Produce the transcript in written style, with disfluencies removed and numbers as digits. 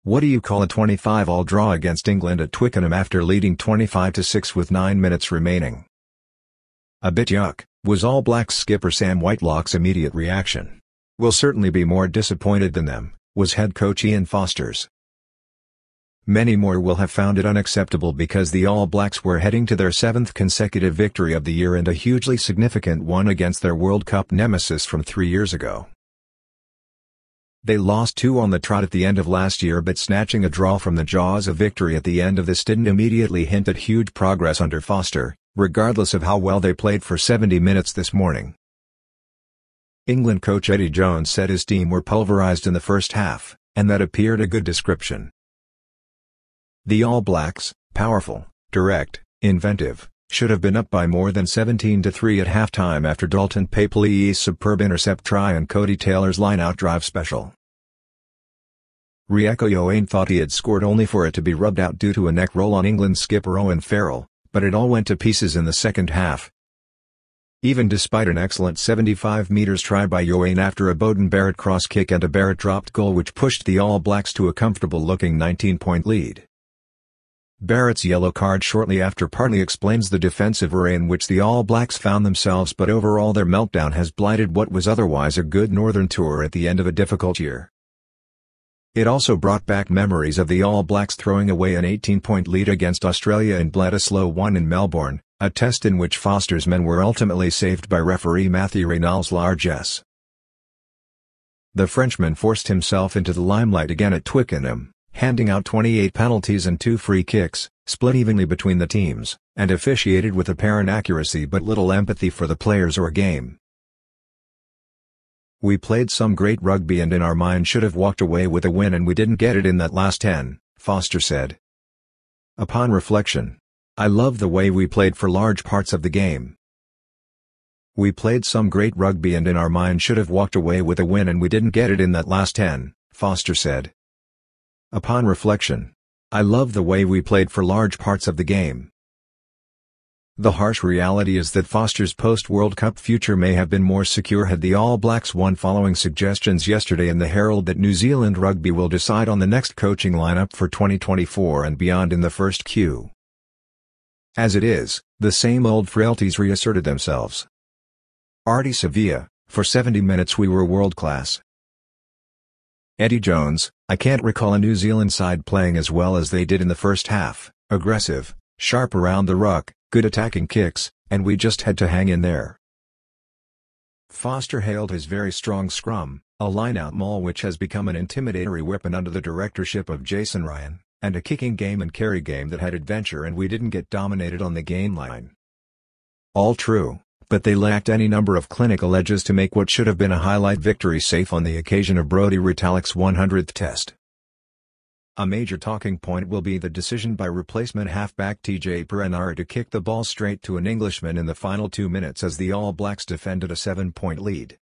What do you call a 25-all draw against England at Twickenham after leading 25-6 with 9 minutes remaining? A bit yuck, was All Blacks skipper Sam Whitelock's immediate reaction. We'll certainly be more disappointed than them, was head coach Ian Foster's. Many more will have found it unacceptable because the All Blacks were heading to their 7th consecutive victory of the year and a hugely significant one against their World Cup nemesis from 3 years ago. They lost 2 on the trot at the end of last year, but snatching a draw from the jaws of victory at the end of this didn't immediately hint at huge progress under Foster, regardless of how well they played for 70 minutes this morning. England coach Eddie Jones said his team were pulverized in the first half, and that appeared a good description. The All Blacks, powerful, direct, inventive, should have been up by more than 17-3 at halftime after Dalton Papali'i's superb intercept try and Cody Taylor's line-out drive special. Rieko Ioane thought he had scored only for it to be rubbed out due to a neck roll on England skipper Owen Farrell, but it all went to pieces in the second half. Even despite an excellent 75 metres try by Ioane after a Beauden Barrett cross kick and a Barrett dropped goal which pushed the All Blacks to a comfortable-looking 19-point lead. Barrett's yellow card shortly after partly explains the defensive array in which the All Blacks found themselves, but overall their meltdown has blighted what was otherwise a good Northern tour at the end of a difficult year. It also brought back memories of the All Blacks throwing away an 18-point lead against Australia and bled a slow one in Melbourne, a test in which Foster's men were ultimately saved by referee Mathieu Reynal's largesse. The Frenchman forced himself into the limelight again at Twickenham, handing out 28 penalties and 2 free kicks, split evenly between the teams, and officiated with apparent accuracy but little empathy for the players or game. "We played some great rugby and in our mind should have walked away with a win and we didn't get it in that last 10, Foster said. Upon reflection, I love the way we played for large parts of the game. We played some great rugby and in our mind should have walked away with a win and we didn't get it in that last 10, Foster said. Upon reflection, I love the way we played for large parts of the game. The harsh reality is that Foster's post-World Cup future may have been more secure had the All Blacks won, following suggestions yesterday in the Herald that New Zealand Rugby will decide on the next coaching lineup for 2024 and beyond in the first Q. As it is, the same old frailties reasserted themselves. Artie Sevilla, for 70 minutes we were world-class. Eddie Jones, I can't recall a New Zealand side playing as well as they did in the first half, aggressive, sharp around the ruck, good attacking kicks, and we just had to hang in there. Foster hailed his very strong scrum, a line-out maul which has become an intimidatory weapon under the directorship of Jason Ryan, and a kicking game and carry game that had adventure and we didn't get dominated on the game line. All true, but they lacked any number of clinical edges to make what should have been a highlight victory safe on the occasion of Brodie Retallick's 100th test. A major talking point will be the decision by replacement halfback TJ Perenara to kick the ball straight to an Englishman in the final 2 minutes as the All Blacks defended a 7-point lead.